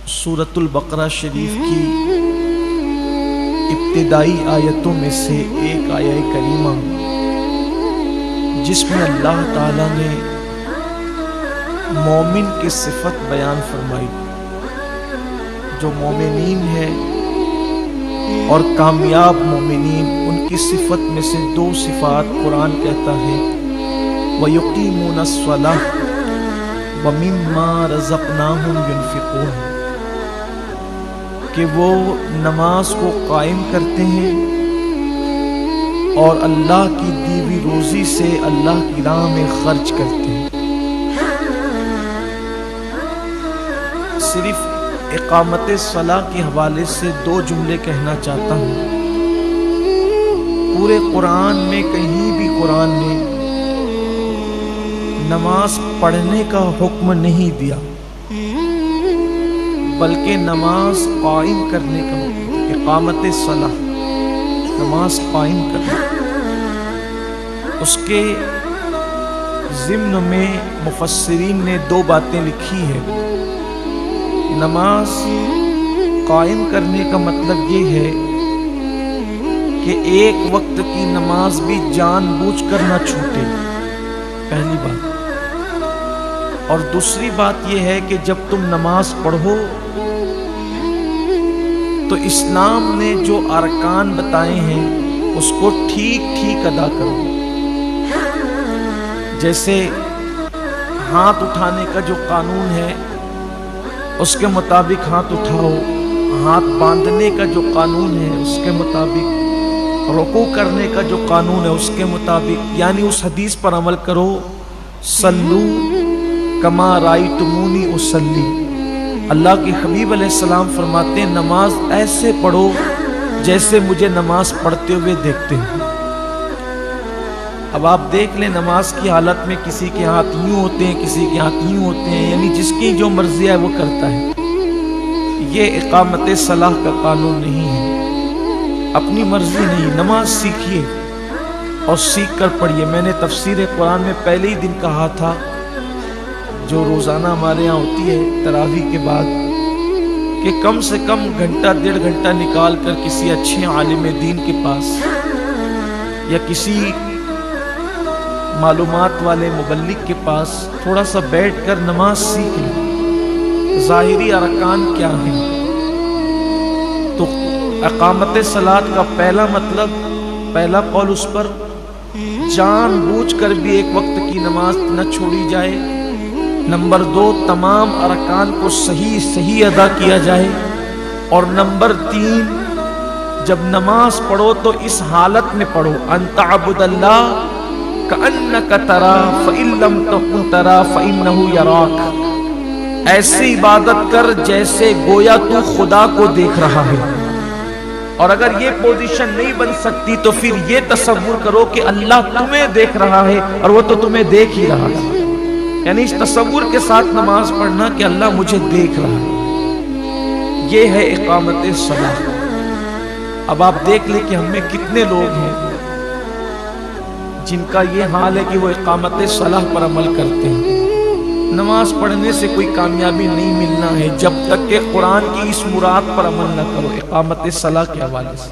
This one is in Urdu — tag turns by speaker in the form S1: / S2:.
S1: سورۃ البقرہ شریف کی ابتدائی آیتوں میں سے ایک آیہ کریمہ جس میں اللہ تعالیٰ نے مومن کی صفت بیان فرمائی. جو مومنین ہیں اور کامیاب مومنین، ان کی صفت میں سے دو صفات قرآن کہتا ہے وَيُقِيمُونَ الصَّلَاةَ وَمِمَّا رَزَقْنَاهُمْ يُنْفِقُونَ، کہ وہ نماز کو قائم کرتے ہیں اور اللہ کی دی ہوئی روزی سے اللہ کی راہ میں خرچ کرتے ہیں. صرف اقامت صلاح کے حوالے سے دو جملے کہنا چاہتا ہوں. پورے قرآن میں کہیں بھی قرآن نے نماز پڑھنے کا حکم نہیں دیا، بلکہ نماز قائم کرنے کا حکم. اقامت صلاح، نماز قائم کرنا. اس کے ضمن میں مفسرین نے دو باتیں لکھی ہیں. نماز قائم کرنے کا مطلب یہ ہے کہ ایک وقت کی نماز بھی جان بوجھ کر نہ چھوٹے، پہلی بات. اور دوسری بات یہ ہے کہ جب تم نماز پڑھو تو اسلام نے جو ارکان بتائے ہیں اس کو ٹھیک ٹھیک ادا کرو. جیسے ہاتھ اٹھانے کا جو قانون ہے اس کے مطابق ہاتھ اٹھاؤ، ہاتھ باندھنے کا جو قانون ہے اس کے مطابق، رکوع کرنے کا جو قانون ہے اس کے مطابق، یعنی اس حدیث پر عمل کرو صلو کما رأیتمونی اصلی. اللہ کے حبیب علیہ السلام فرماتے ہیں نماز ایسے پڑھو جیسے مجھے نماز پڑھتے ہوئے دیکھتے ہیں. اب آپ دیکھ لیں نماز کی حالت میں کسی کے ہاتھ یوں ہوتے ہیں، کسی کے ہاتھ یوں ہوتے ہیں، یعنی جس کی جو مرضی ہے وہ کرتا ہے. یہ اقامت صلاح کا قانون نہیں ہے، اپنی مرضی نہیں. نماز سیکھیے اور سیکھ کر پڑھیے. میں نے تفسیر قرآن میں پہلے ہی دن کہا تھا، جو روزانہ ہمارے یہاں ہوتی ہے تراویح کے بعد، کہ کم سے کم گھنٹہ ڈیڑھ گھنٹہ نکال کر کسی اچھے عالم دین کے پاس یا کسی معلومات والے مبلغ کے پاس تھوڑا سا بیٹھ کر نماز سیکھ لیں. ظاہری ارکان کیا ہیں؟ تو اقامت صلاۃ کا پہلا مطلب، پہلا قول اس پر جان بوجھ کر بھی ایک وقت کی نماز نہ چھوڑی جائے. نمبر دو، تمام ارکان کو صحیح ادا کیا جائے. اور نمبر تین، جب نماز پڑھو تو اس حالت میں پڑھو ان تعبد اللہ کأنک تراہ فإن لم تکن تراہ فإنہ یراک. ایسی عبادت کر جیسے گویا تو خدا کو دیکھ رہا ہے. اور اگر یہ پوزیشن نہیں بن سکتی تو پھر یہ تصور کرو کہ اللہ تمہیں دیکھ رہا ہے اور وہ تو تمہیں دیکھ ہی رہا ہے. یعنی اس تصور کے ساتھ نماز پڑھنا کہ اللہ مجھے دیکھ رہا ہے. یہ ہے اقامت صلاح. اب آپ دیکھ لیں کہ ہم میں کتنے لوگ ہیں جن کا یہ حال ہے کہ وہ اقامت صلاح پر عمل کرتے ہیں. نماز پڑھنے سے کوئی کامیابی نہیں ملنا ہے جب تک کہ قرآن کی اس مراد پر عمل نہ کرو اقامت صلاح کے حوالے سے.